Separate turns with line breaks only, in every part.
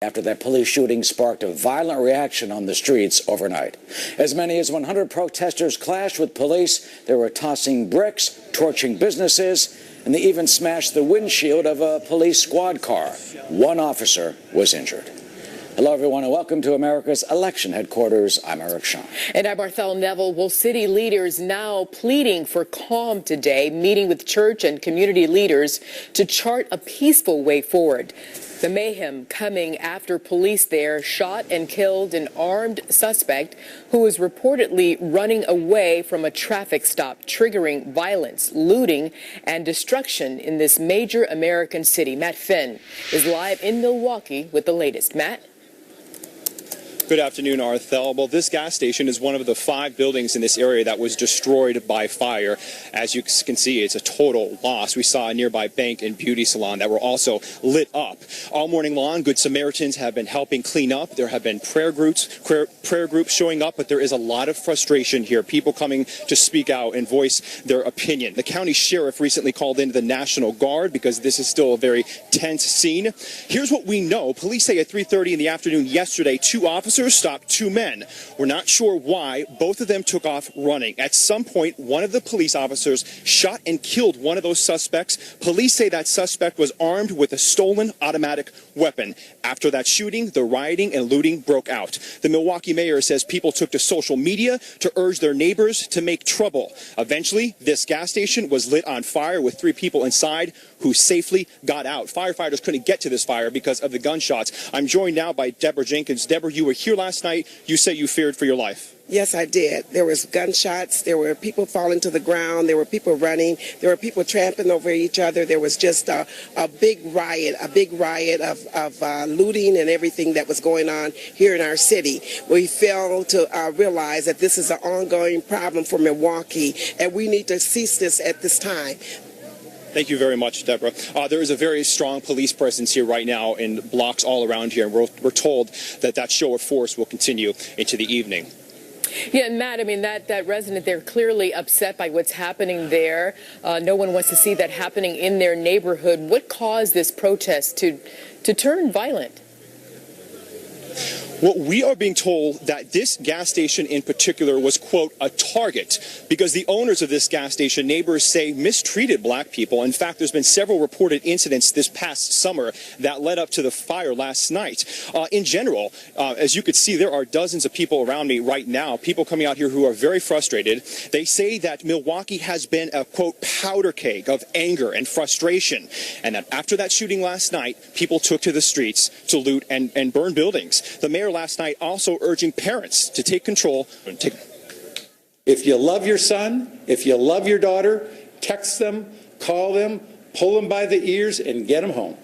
After that police shooting sparked a violent reaction on the streets overnight. As many as 100 protesters clashed with police. They were tossing bricks, torching businesses, and they even smashed the windshield of a police squad car. One officer was injured. Hello, everyone, and welcome to America's election headquarters. I'm Eric Shaw.
And I'm Marthel Neville. Well, city leaders now pleading for calm today, meeting with church and community leaders to chart a peaceful way forward. The mayhem coming after police there shot and killed an armed suspect who was reportedly running away from a traffic stop, triggering violence, looting, and destruction in this major American city. Matt Finn is live in Milwaukee with the latest. Matt?
Good afternoon, Arthel. Well, this gas station is one of the 5 buildings in this area that was destroyed by fire. As you can see, it's a total loss. We saw a nearby bank and beauty salon that were also lit up. All morning long, Good Samaritans have been helping clean up. There have been prayer groups showing up, but there is a lot of frustration here. People coming to speak out and voice their opinion. The county sheriff recently called in the National Guard because this is still a very tense scene. Here's what we know. Police say at 3:30 in the afternoon yesterday, 2 officers stopped 2 men. We're not sure why. Both of them took off running. At some point, one of the police officers shot and killed one of those suspects. Police say that suspect was armed with a stolen automatic weapon. After that shooting, the rioting and looting broke out. The Milwaukee mayor says people took to social media to urge their neighbors to make trouble. Eventually, this gas station was lit on fire with 3 people inside who safely got out. Firefighters couldn't get to this fire because of the gunshots. I'm joined now by Deborah Jenkins. Deborah, you were here last night. You say you feared for your life.
Yes, I did. There was gunshots. There were people falling to the ground. There were people running. There were people trampling over each other. There was just a big riot of looting and everything that was going on here in our city. We failed to realize that this is an ongoing problem for Milwaukee, and we need to cease this at this time.
Thank you very much, Deborah. There is a very strong police presence here right now in blocks all around here. And we're told that that show of force will continue into the evening.
Yeah, and Matt, I mean, that resident there clearly upset by what's happening there. No one wants to see that happening in their neighborhood. What caused this protest to turn violent?
Well, we are being told that this gas station in particular was, quote, a target because the owners of this gas station, neighbors say, mistreated black people. In fact, there's been several reported incidents this past summer that led up to the fire last night. In general, as you could see, there are dozens of people around me right now, people coming out here who are very frustrated. They say that Milwaukee has been a, quote, powder keg of anger and frustration, and that after that shooting last night, people took to the streets to loot and burn buildings. The mayor last night also urging parents to take control.
If you love your son, if you love your daughter, text them, call them, pull them by the ears, and get them home.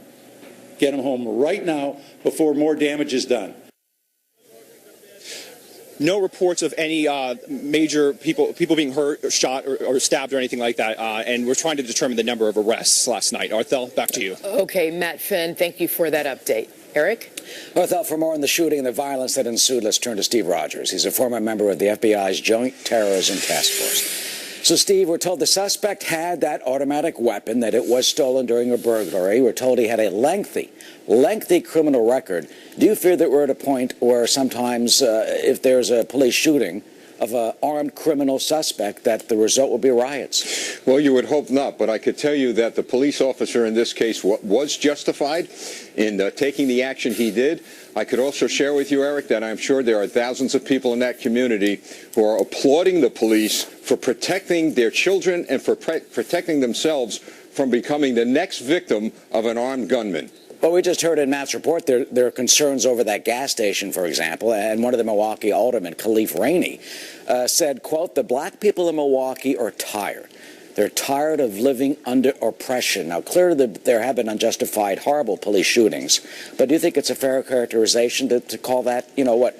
Get them home right now before more damage is done.
No reports of any major people being hurt, shot, or stabbed or anything like that. And we're trying to determine the number of arrests last night. Arthel, back to you.
Okay, Matt Finn, thank you for that update. Eric?
Arthel, for more on the shooting and the violence that ensued, let's turn to Steve Rogers. He's a former member of the FBI's Joint Terrorism Task Force. So, Steve, we're told the suspect had that automatic weapon, that it was stolen during a burglary. We're told he had a lengthy criminal record. Do you fear that we're at a point where sometimes if there's a police shooting of an armed criminal suspect, that the result will be riots?
Well, you would hope not, but I could tell you that the police officer in this case was justified in taking the action he did. I could also share with you, Eric, that I'm sure there are thousands of people in that community who are applauding the police for protecting their children and for protecting themselves from becoming the next victim of an armed gunman.
Well, we just heard in Matt's report there are concerns over that gas station, for example, and one of the Milwaukee aldermen, Khalif Rainey, said, quote, the black people in Milwaukee are tired. They're tired of living under oppression. Now, clearly there have been unjustified, horrible police shootings, but do you think it's a fair characterization to call that,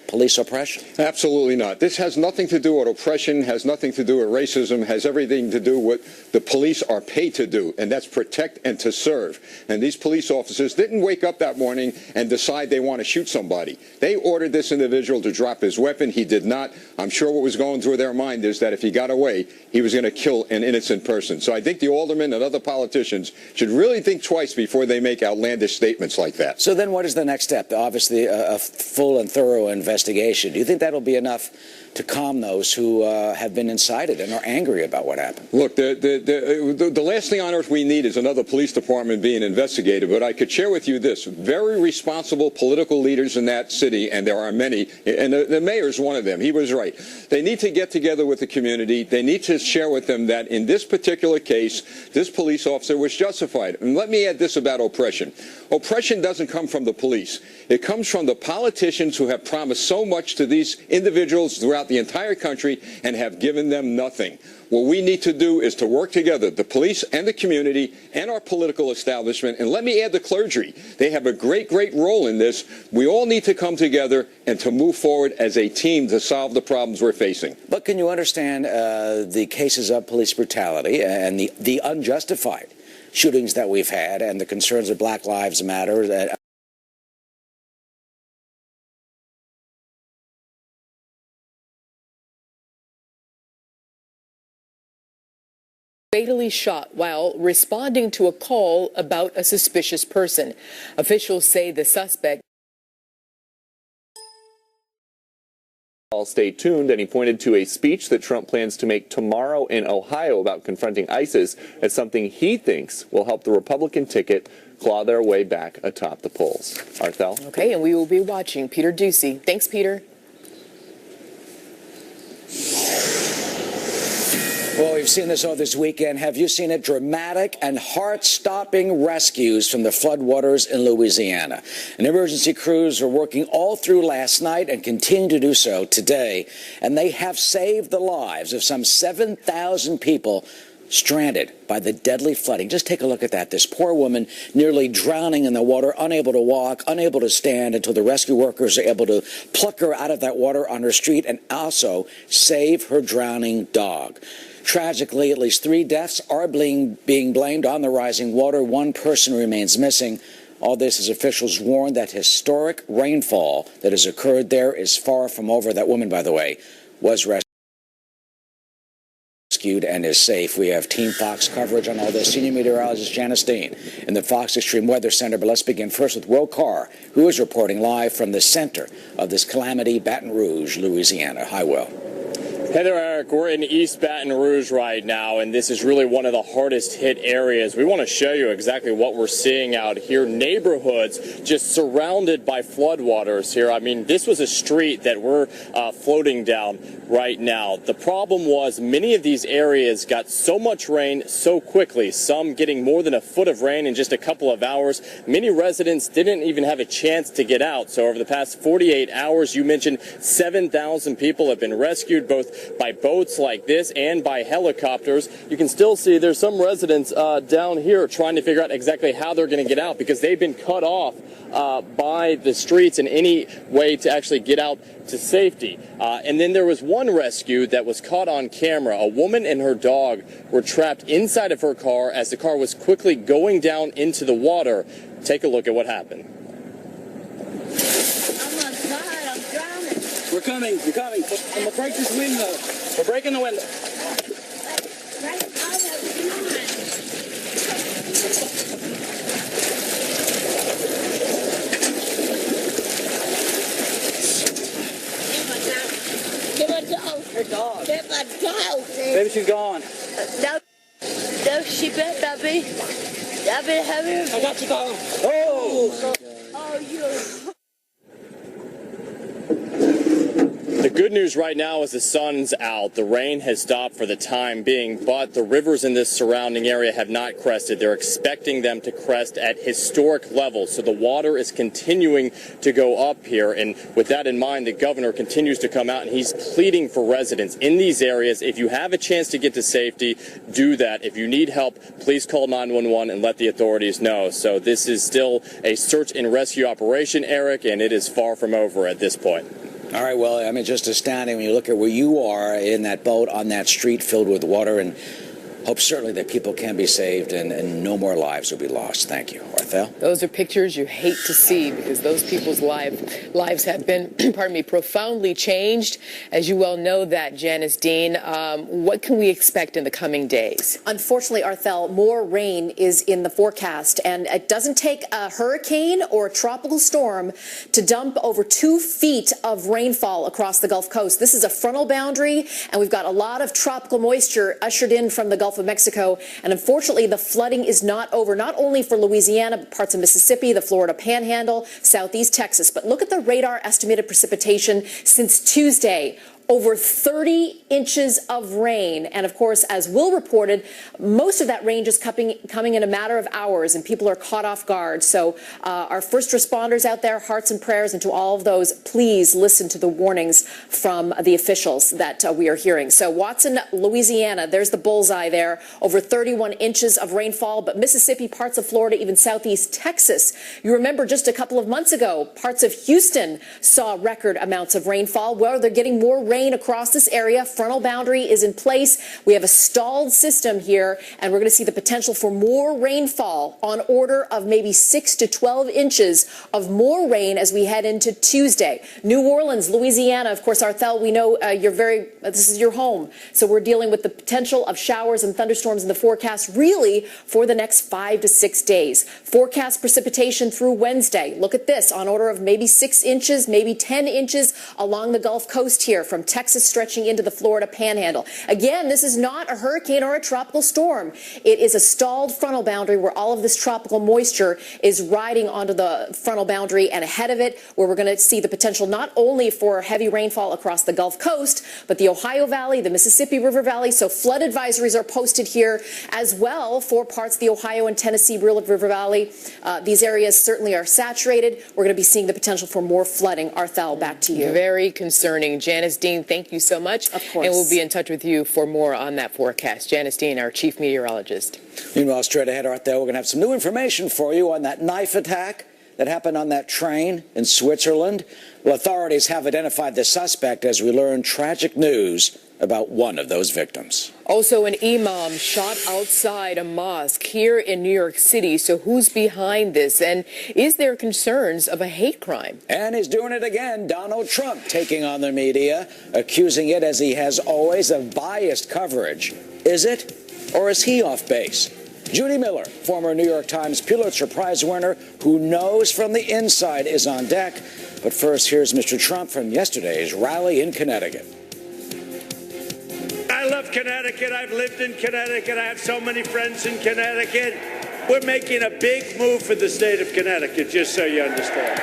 police oppression?
Absolutely not. This has nothing to do with oppression, has nothing to do with racism, has everything to do with what the police are paid to do, and that's protect and to serve. And these police officers didn't wake up that morning and decide they want to shoot somebody. They ordered this individual to drop his weapon. He did not. I'm sure what was going through their mind is that if he got away, he was going to kill an innocent person. So I think the aldermen and other politicians should really think twice before they make outlandish statements like that.
So then what is the next step? Obviously, a full and thorough investigation. Do you think that'll be enough to calm those who have been incited and are angry about what happened?
Look, the last thing on earth we need is another police department being investigated. But I could share with you this. Very responsible political leaders in that city, and there are many, and the mayor's one of them. He was right. They need to get together with the community. They need to share with them that in this particular case, this police officer was justified. And let me add this about oppression. Oppression doesn't come from the police. It comes from the politicians who have promised so much to these individuals throughout the entire country and have given them nothing. What we need to do is to work together, the police and the community and our political establishment. And let me add the clergy. They have a great, great role in this. We all need to come together and to move forward as a team to solve the problems we're facing.
But can you understand the cases of police brutality and the unjustified shootings that we've had and the concerns of Black Lives Matter?
Fatally shot while responding to a call about a suspicious person. Officials say the suspect.
Stay tuned, and he pointed to a speech that Trump plans to make tomorrow in Ohio about confronting ISIS as something he thinks will help the Republican ticket claw their way back atop the polls. Arthel?
Okay, and we will be watching. Peter Ducey. Thanks, Peter.
Well, we've seen this all this weekend. Have you seen it? Dramatic and heart-stopping rescues from the floodwaters in Louisiana. And emergency crews are working all through last night and continue to do so today. And they have saved the lives of some 7,000 people stranded by the deadly flooding. Just take a look at that. This poor woman nearly drowning in the water, unable to walk, unable to stand until the rescue workers are able to pluck her out of that water on her street and also save her drowning dog. Tragically, at least 3 deaths are being blamed on the rising water. 1 person remains missing. All this as officials warn that historic rainfall that has occurred there is far from over. That woman, by the way, was rescued and is safe. We have Team Fox coverage on all this. Senior meteorologist Janice Dean in the Fox Extreme Weather Center. But let's begin first with Will Carr, who is reporting live from the center of this calamity, Baton Rouge, Louisiana. Hi, Will.
Hey there, Eric. We're in East Baton Rouge right now, and this is really one of the hardest hit areas. We want to show you exactly what we're seeing out here. Neighborhoods just surrounded by floodwaters here. I mean, this was a street that we're floating down right now. The problem was many of these areas got so much rain so quickly, some getting more than a foot of rain in just a couple of hours. Many residents didn't even have a chance to get out. So over the past 48 hours, you mentioned 7,000 people have been rescued, both by boats like this and by helicopters. You can still see there's some residents down here trying to figure out exactly how they're going to get out because they've been cut off by the streets in any way to actually get out to safety. And then there was one rescue that was caught on camera. A woman and her dog were trapped inside of her car as the car was quickly going down into the water. Take a look at what happened.
We're coming. I'm going to break this window. We're breaking the window.
Get my dog.
Her dog.
Get my dog.
Maybe she's gone.
No, she better not be. I've been having her.
I got your dog. Oh!
Oh, you.
The good news right now is the sun's out. The rain has stopped for the time being, but the rivers in this surrounding area have not crested. They're expecting them to crest at historic levels, so the water is continuing to go up here. And with that in mind, the governor continues to come out, and he's pleading for residents in these areas. If you have a chance to get to safety, do that. If you need help, please call 911 and let the authorities know. So this is still a search and rescue operation, Eric, and it is far from over at this point.
All right, well, I mean, just astounding when you look at where you are in that boat on that street filled with water. And Hope certainly that people can be saved and no more lives will be lost. Thank you. Arthel?
Those are pictures you hate to see because those people's lives have been, pardon me, profoundly changed. As you well know that, Janice Dean, what can we expect in the coming days?
Unfortunately, Arthel, more rain is in the forecast, and it doesn't take a hurricane or a tropical storm to dump over 2 feet of rainfall across the Gulf Coast. This is a frontal boundary, and we've got a lot of tropical moisture ushered in from the Gulf of Mexico, and unfortunately the flooding is not over, not only for Louisiana, but parts of Mississippi, the Florida Panhandle, southeast Texas. But look at the radar estimated precipitation since Tuesday. Over 30 inches of rain. And of course, as Will reported, most of that rain just coming in a matter of hours, and people are caught off guard. So our first responders out there, hearts and prayers, and to all of those, please listen to the warnings from the officials that we are hearing. So Watson, Louisiana, there's the bullseye there. Over 31 inches of rainfall, but Mississippi, parts of Florida, even southeast Texas. You remember just a couple of months ago, parts of Houston saw record amounts of rainfall. Well, they're getting more rain across this area. Frontal boundary is in place. We have a stalled system here, and we're going to see the potential for more rainfall on order of maybe 6 to 12 inches of more rain as we head into Tuesday. New Orleans, Louisiana, of course, Arthel, we know this is your home. So we're dealing with the potential of showers and thunderstorms in the forecast really for the next 5 to 6 days. Forecast precipitation through Wednesday. Look at this, on order of maybe 6 inches, maybe 10 inches along the Gulf Coast here, from Texas stretching into the Florida Panhandle. Again, this is not a hurricane or a tropical storm. It is a stalled frontal boundary where all of this tropical moisture is riding onto the frontal boundary, and ahead of it, where we're going to see the potential not only for heavy rainfall across the Gulf Coast, but the Ohio Valley, the Mississippi River Valley. So flood advisories are posted here as well for parts of the Ohio and Tennessee River Valley. These areas certainly are saturated. We're going to be seeing the potential for more flooding. Arthel, back to you.
Very concerning. Janice Dean, thank you so much.
Of course.
And we'll be in touch with you for more on that forecast. Janice Dean, our chief meteorologist.
Meanwhile, straight ahead, Arthel, we're going to have some new information for you on that knife attack that happened on that train in Switzerland. Well, authorities have identified the suspect as we learn tragic news about one of those victims.
Also, an imam shot outside a mosque here in New York City. So who's behind this? And is there concerns of a hate crime?
And he's doing it again. Donald Trump taking on the media, accusing it, as he has always, of biased coverage. Is it? Or is he off base? Judy Miller, former New York Times Pulitzer Prize winner, who knows from the inside, is on deck. But first, here's Mr. Trump from yesterday's rally in Connecticut.
I love Connecticut. I've lived in Connecticut. I have so many friends in Connecticut. We're making a big move for the state of Connecticut, just so you understand.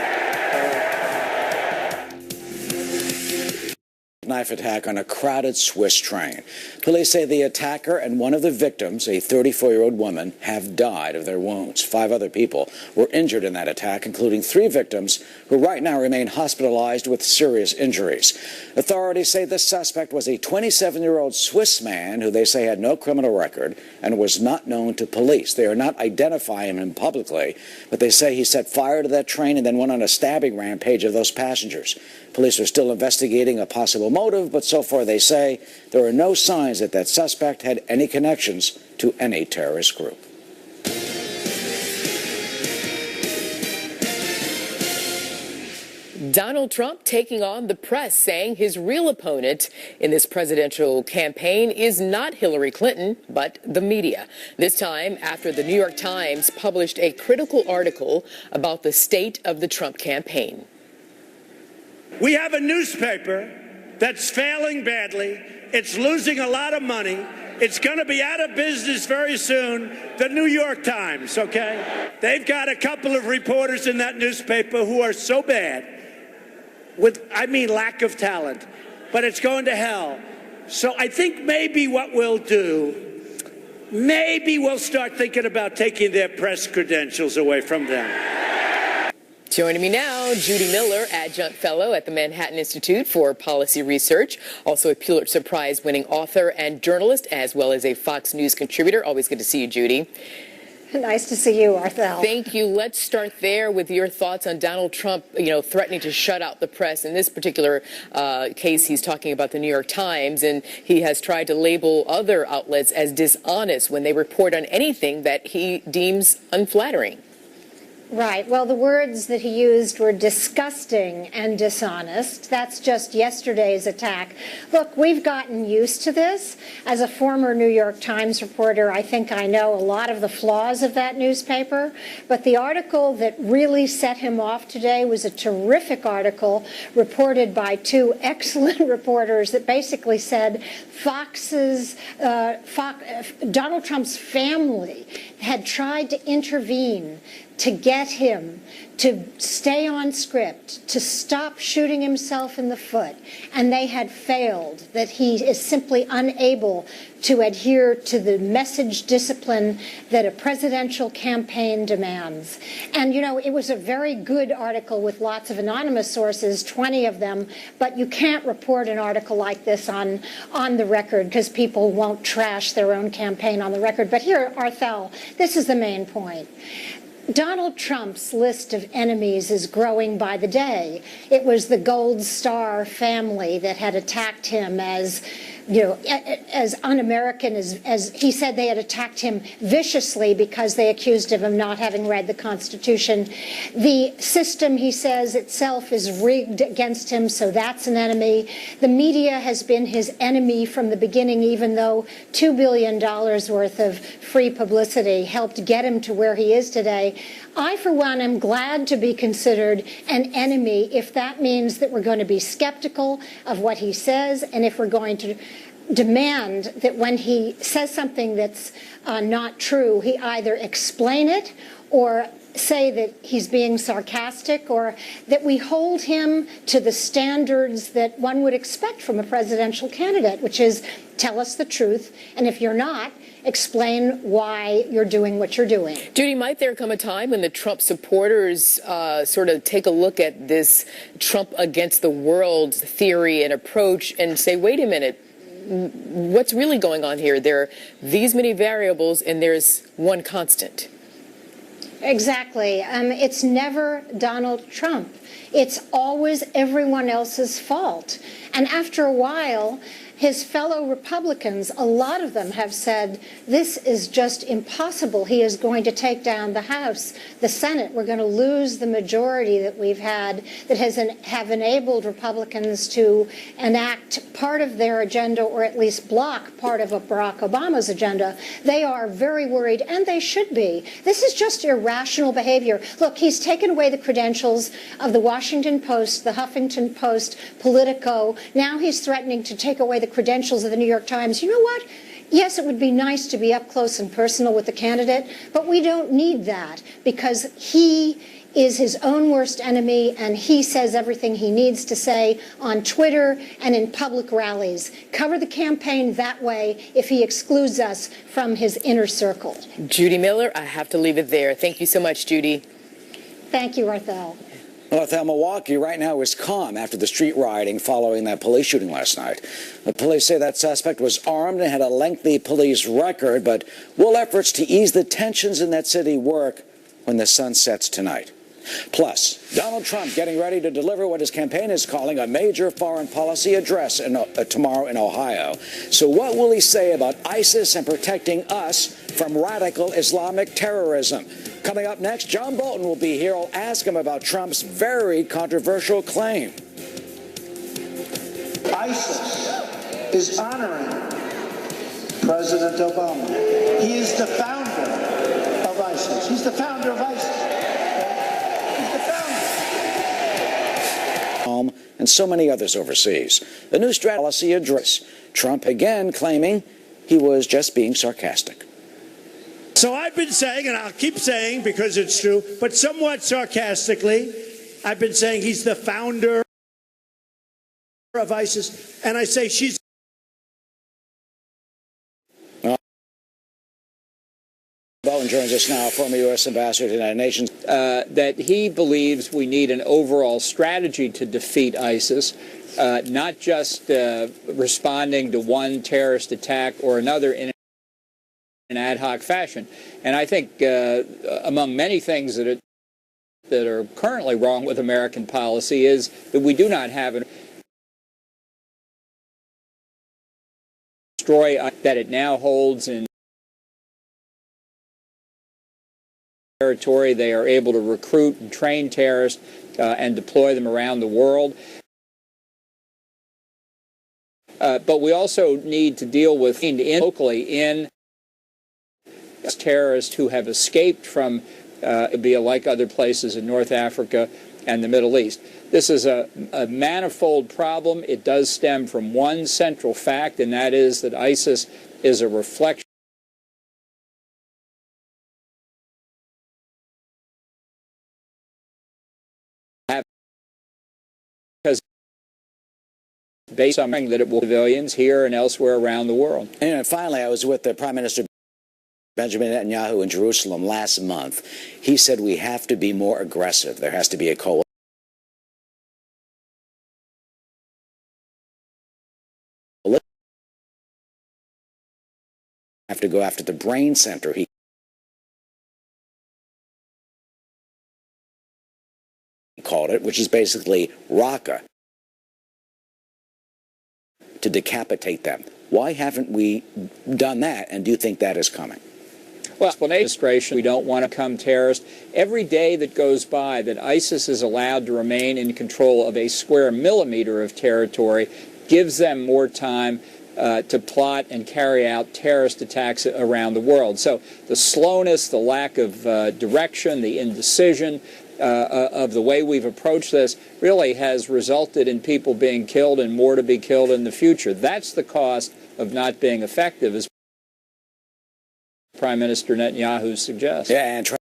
Knife attack on a crowded Swiss train. Police say the attacker and one of the victims, a 34-year-old woman, have died of their wounds. 5 other people were injured in that attack, including 3 victims who right now remain hospitalized with serious injuries. Authorities say the suspect was a 27-year-old Swiss man who they say had no criminal record and was not known to police. They are not identifying him publicly, but they say he set fire to that train and then went on a stabbing rampage of those passengers. Police are still investigating a possible motive, but so far they say there are no signs that that suspect had any connections to any terrorist group.
Donald Trump taking on the press, saying his real opponent in this presidential campaign is not Hillary Clinton, but the media. This time after the New York Times published a critical article about the state of the Trump campaign.
We have a newspaper that's failing badly. It's losing a lot of money. It's going to be out of business very soon. The New York Times, okay? They've got a couple of reporters in that newspaper who are so bad, lack of talent, but it's going to hell. So I think maybe what we'll do, maybe we'll start thinking about taking their press credentials away from them.
Joining me now, Judy Miller, adjunct fellow at the Manhattan Institute for Policy Research, also a Pulitzer Prize winning author and journalist, as well as a Fox News contributor. Always good to see you, Judy.
Nice to see you, Arthel.
Thank you. Let's start there with your thoughts on Donald Trump, threatening to shut out the press. In this particular case, he's talking about the New York Times, and he has tried to label other outlets as dishonest when they report on anything that he deems unflattering.
Right. Well, the words that he used were disgusting and dishonest. That's just yesterday's attack. Look, we've gotten used to this. As a former New York Times reporter, I think I know a lot of the flaws of that newspaper. But the article that really set him off today was a terrific article reported by two excellent reporters that basically said Donald Trump's family had tried to intervene to get him to stay on script, to stop shooting himself in the foot, and they had failed, that he is simply unable to adhere to the message discipline that a presidential campaign demands. And, it was a very good article with lots of anonymous sources, 20 of them, but you can't report an article like this on the record because people won't trash their own campaign on the record. But here, Arthel, this is the main point. Donald Trump's list of enemies is growing by the day. It was the Gold Star family that had attacked him as un-American as he said. They had attacked him viciously because they accused him of not having read the Constitution. The system, he says, itself is rigged against him, so that's an enemy. The media has been his enemy from the beginning, even though $2 billion worth of free publicity helped get him to where he is today. I, for one, am glad to be considered an enemy if that means that we're going to be skeptical of what he says, and if we're going to demand that when he says something that's not true, he either explain it or say that he's being sarcastic, or that we hold him to the standards that one would expect from a presidential candidate, which is tell us the truth, and if you're not, explain why you're doing what you're doing.
Judy, might there come a time when the Trump supporters sort of take a look at this Trump against the world theory and approach and say, wait a minute, what's really going on here? There are these many variables and there's one constant.
Exactly. It's never Donald Trump. It's always everyone else's fault. And after a while, his fellow Republicans, a lot of them have said, this is just impossible. He is going to take down the House, the Senate. We're going to lose the majority that we've had that have enabled Republicans to enact part of their agenda, or at least block part of Barack Obama's agenda. They are very worried, and they should be. This is just irrational behavior. Look, he's taken away the credentials of the Washington Post, the Huffington Post, Politico. Now he's threatening to take away the credentials of the New York Times. You know what? Yes, it would be nice to be up close and personal with the candidate, but we don't need that because he is his own worst enemy, and he says everything he needs to say on Twitter and in public rallies. Cover the campaign that way if he excludes us from his inner circle.
Judy Miller, I have to leave it there. Thank you so much, Judy.
Thank you, Arthel.
Well, Milwaukee right now is calm after the street rioting following that police shooting last night. The police say that suspect was armed and had a lengthy police record, but will efforts to ease the tensions in that city work when the sun sets tonight? Plus, Donald Trump getting ready to deliver what his campaign is calling a major foreign policy address tomorrow in Ohio. So what will he say about ISIS and protecting us from radical Islamic terrorism? Coming up next, John Bolton will be here. I'll ask him about Trump's very controversial claim.
ISIS is honoring President Obama. He is the founder of ISIS. He's the founder of ISIS.
And so many others overseas. The new policy address. Trump again claiming he was just being sarcastic.
So I've been saying, and I'll keep saying because it's true, but somewhat sarcastically, I've been saying he's the founder of ISIS, and I say she's...
Bolton joins us now, former U.S. Ambassador to the United Nations.
That he believes we need an overall strategy to defeat ISIS, not just responding to one terrorist attack or another in in ad hoc fashion. And I think among many things that are currently wrong with American policy is that we do not have an destroy that it now holds in territory. They are able to recruit and train terrorists and deploy them around the world. But we also need to deal with locally in terrorists who have escaped from Libya, like other places in North Africa and the Middle East. This is a manifold problem. It does stem from one central fact, and that is that ISIS is a reflection based on that it will civilians here and elsewhere around the world.
And finally, I was with the Prime Minister Benjamin Netanyahu in Jerusalem last month. He said we have to be more aggressive. There has to be a coalition. Have to go after the brain center, he called it, which is basically Raqqa, to decapitate them. Why haven't we done that, and do you think that is coming?
Well, administration, we don't want to become terrorists. Every day that goes by that ISIS is allowed to remain in control of a square millimeter of territory gives them more time to plot and carry out terrorist attacks around the world. So the slowness, the lack of direction, the indecision of the way we've approached this really has resulted in people being killed and more to be killed in the future. That's the cost of not being effective, as Prime Minister Netanyahu suggests.
Yeah, and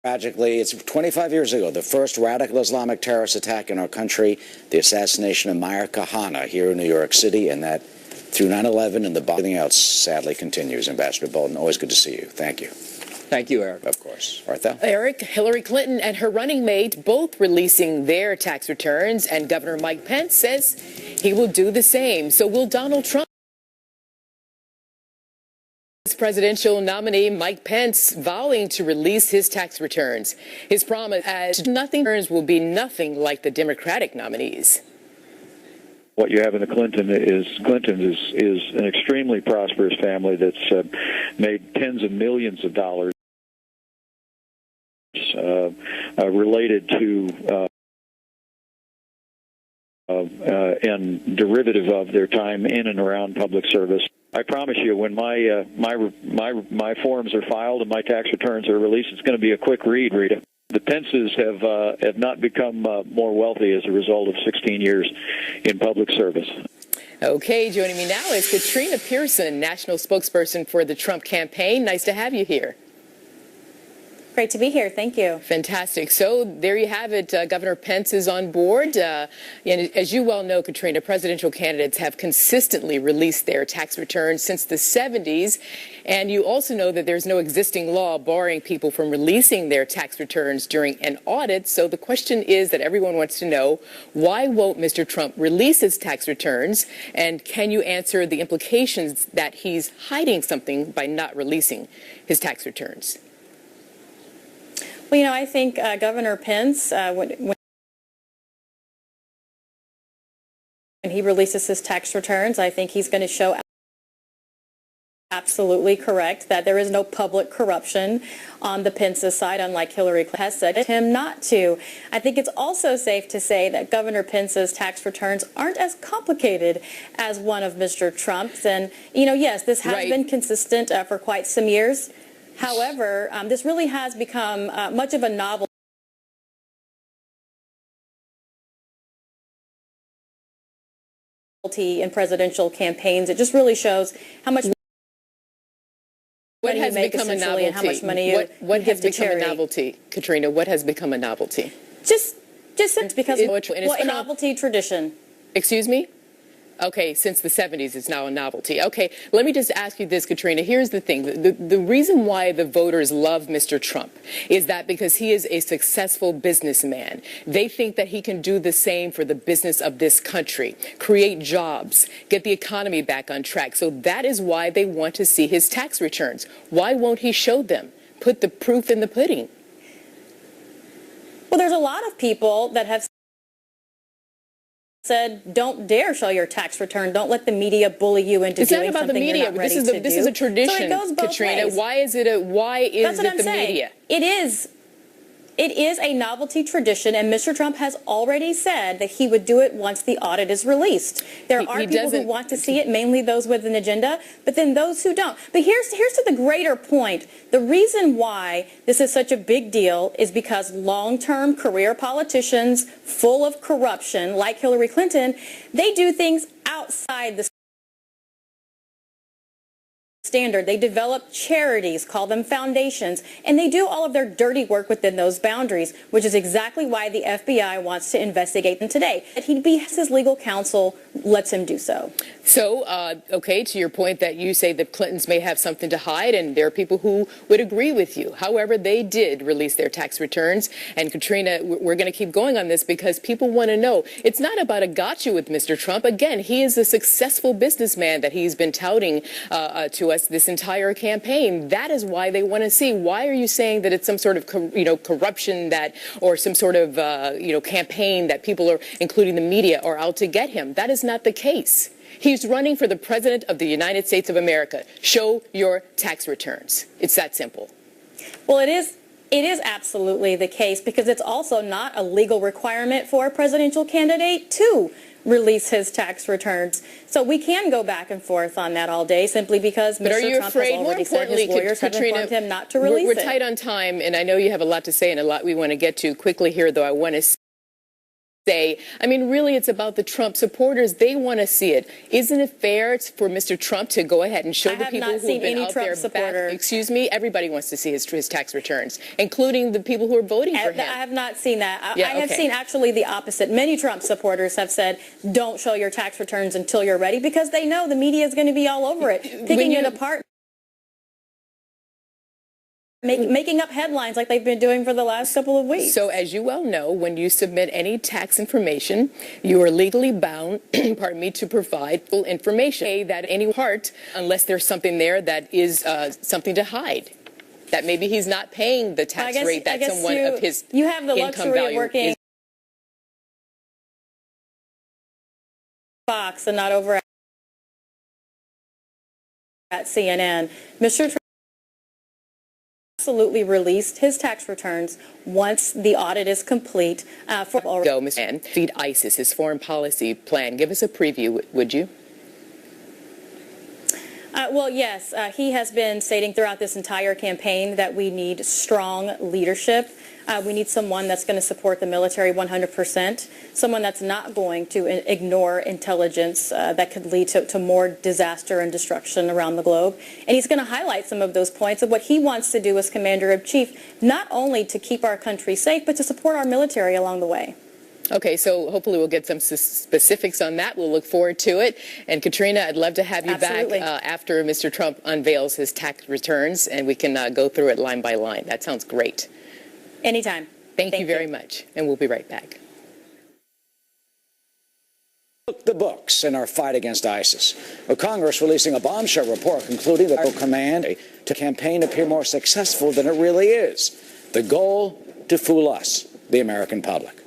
tragically, it's 25 years ago, the first radical Islamic terrorist attack in our country, the assassination of Meir Kahane here in New York City, and that through 9/11 and everything else sadly continues. Ambassador Bolton, always good to see you. Thank you.
Thank you, Eric.
Of course. Arthel?
Eric, Hillary Clinton and her running mate both releasing their tax returns, and Governor Mike Pence says he will do the same. So will Donald Trump? Presidential nominee Mike Pence vowing to release his tax returns. His promise as nothing will be nothing like the Democratic nominees.
What you have in the Clintons is an extremely prosperous family that's made tens of millions of dollars related to and derivative of their time in and around public service. I promise you, when my forms are filed and my tax returns are released, it's going to be a quick read, Rita. The Pences have not become more wealthy as a result of 16 years in public service.
Okay, joining me now is Katrina Pearson, national spokesperson for the Trump campaign. Nice to have you here.
Great to be here. Thank you.
Fantastic. So there you have it. Governor Pence is on board. And as you well know, Katrina, presidential candidates have consistently released their tax returns since the 70s. And you also know that there's no existing law barring people from releasing their tax returns during an audit. So the question is that everyone wants to know, why won't Mr. Trump release his tax returns? And can you answer the implications that he's hiding something by not releasing his tax returns?
Well, you know, I think Governor Pence, when he releases his tax returns, I think he's going to show absolutely correct that there is no public corruption on the Pence's side, unlike Hillary Clinton has said him not to. I think it's also safe to say that Governor Pence's tax returns aren't as complicated as one of Mr. Trump's. And, you know, yes, this has been consistent for quite some years. However, this really has become much of a novelty in presidential campaigns. It just really shows how much
What
money
has
you make
become a
essentially and how much money you
what
give
has
to
become
charity.
a novelty, Katrina? What has become a novelty?
Just because
a
novelty tradition.
Excuse me? Okay, since the 70s, it's now a novelty. Okay, let me just ask you this, Katrina. Here's the thing. The reason why the voters love Mr. Trump is that because he is a successful businessman. They think that he can do the same for the business of this country, create jobs, get the economy back on track. So that is why they want to see his tax returns. Why won't he show them? Put the proof in the pudding.
Well, there's a lot of people that have said, don't dare show your tax return. Don't let the media bully you into doing something you're not ready to do.
This is a tradition,
so it goes both
Katrina.
ways.
Why is it the media?
It is a novelty tradition, and Mr. Trump has already said that he would do it once the audit is released. There are people who want to see it, mainly those with an agenda, but then those who don't. But here's to the greater point. The reason why this is such a big deal is because long-term career politicians full of corruption, like Hillary Clinton, they do things outside the standard. They develop charities, call them foundations, and they do all of their dirty work within those boundaries, which is exactly why the FBI wants to investigate them today. His legal counsel lets him do so.
So, okay, to your point that you say the Clintons may have something to hide, and there are people who would agree with you. However, they did release their tax returns. And Katrina, we're going to keep going on this because people want to know. It's not about a gotcha with Mr. Trump. Again, he is a successful businessman that he's been touting to us this entire campaign. That is why they want to see. Why are you saying that it's some sort of, corruption or some sort of, campaign that people are, including the media, are out to get him? That is not the case. He's running for the President of the United States of America. Show your tax returns. It's that simple.
Well, it is absolutely the case because it's also not a legal requirement for a presidential candidate to release his tax returns. So we can go back and forth on that all day simply because Mr. Trump has already said his lawyers have informed him not to release it.
We're tight on time, and I know you have a lot to say and a lot we want to get to quickly here, though I want to say, really, it's about the Trump supporters. They want to see it. Isn't it fair for Mr. Trump to go ahead and show the people who have been out there back? Excuse me, everybody wants to see his tax returns, including the people who are voting for him.
I have not seen that. I have seen actually the opposite. Many Trump supporters have said, don't show your tax returns until you're ready because they know the media is going to be all over it, picking it apart. Making up headlines like they've been doing for the last couple of weeks.
So as you well know, when you submit any tax information, you are legally bound, to provide full information that any part, unless there's something there that is something to hide. That maybe he's not paying the tax rate that someone of his
you have the
income
luxury
value
of working
is.
Fox and not over at CNN. Mr. Trump absolutely released his tax returns once the audit is complete.
Go, Mr. Feed ISIS, his foreign policy plan. Give us a preview, would you?
Well, yes. He has been stating throughout this entire campaign that we need strong leadership. We need someone that's going to support the military 100%, someone that's not going to ignore intelligence that could lead to more disaster and destruction around the globe. And he's going to highlight some of those points of what he wants to do as Commander-in-Chief, not only to keep our country safe, but to support our military along the way.
Okay, so hopefully we'll get some specifics on that. We'll look forward to it. And Katrina, I'd love to have you back after Mr. Trump unveils his tax returns, and we can go through it line by line. That sounds great.
Anytime.
Thank you very much, and we'll be right back.
The books in our fight against ISIS. Congress releasing a bombshell report concluding that the command to campaign appear more successful than it really is. The goal, to fool us, the American public.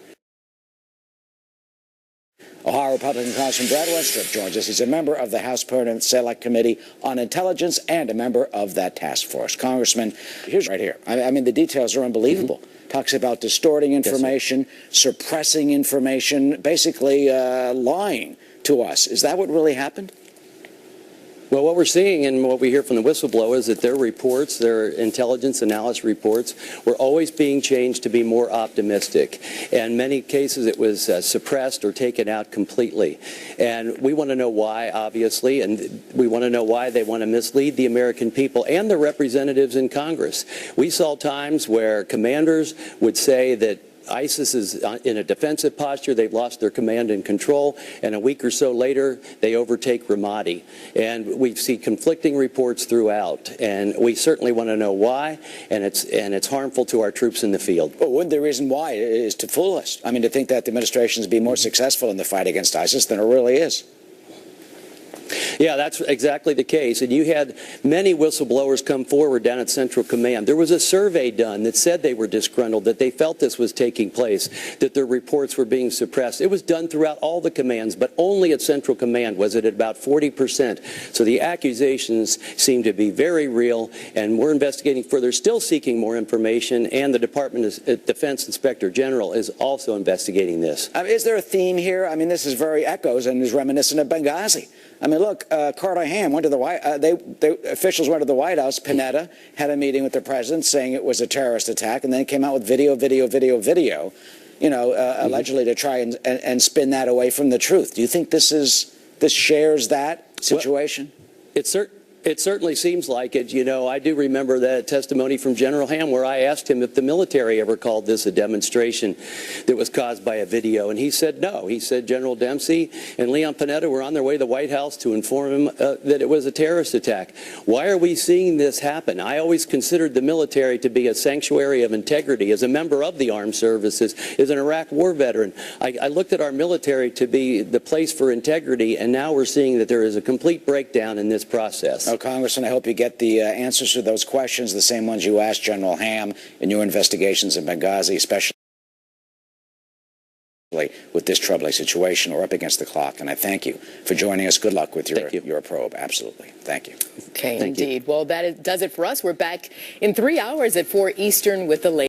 Ohio Republican Congressman Brad Wenstrup joins us. He's a member of the House Permanent Select Committee on Intelligence and a member of that task force. Congressman, here's right here. The details are unbelievable. Talks about distorting information, suppressing information, basically lying to us. Is that what really happened?
Well, what we're seeing and what we hear from the whistleblower is that their reports, their intelligence analysis reports, were always being changed to be more optimistic. In many cases, it was suppressed or taken out completely. And we want to know why, obviously, and we want to know why they want to mislead the American people and their representatives in Congress. We saw times where commanders would say that ISIS is in a defensive posture. They've lost their command and control, and a week or so later, they overtake Ramadi. And we see conflicting reports throughout, and we certainly want to know why, and it's harmful to our troops in the field.
Well, wouldn't the reason why is to fool us? I mean, to think that the administration is being more successful in the fight against ISIS than it really is.
Yeah, that's exactly the case. And you had many whistleblowers come forward down at Central Command. There was a survey done that said they were disgruntled, that they felt this was taking place, that their reports were being suppressed. It was done throughout all the commands, but only at Central Command was it at about 40%. So the accusations seem to be very real, and we're investigating further, still seeking more information, and the Department of Defense Inspector General is also investigating this.
Is there a theme here? I mean, this is very echoes and is reminiscent of Benghazi. I mean, look, Carter Ham went to the White officials went to the White House. Panetta had a meeting with the president saying it was a terrorist attack, and then came out with video, you know, allegedly to try and spin that away from the truth. Do you think this shares that situation?
Well, it certainly seems like it. You know, I do remember that testimony from General Ham where I asked him if the military ever called this a demonstration that was caused by a video, and he said no. He said General Dempsey and Leon Panetta were on their way to the White House to inform him that it was a terrorist attack. Why are we seeing this happen? I always considered the military to be a sanctuary of integrity. As a member of the armed services, as an Iraq war veteran, I looked at our military to be the place for integrity, and now we're seeing that there is a complete breakdown in this process.
Oh, Congressman, I hope you get the answers to those questions, the same ones you asked General Ham in your investigations in Benghazi, especially with this troubling situation. We're up against the clock, and I thank you for joining us. Good luck with your probe. Absolutely. Thank you.
Okay, indeed. Well, that does it for us. We're back in 3 hours at 4 Eastern with the latest.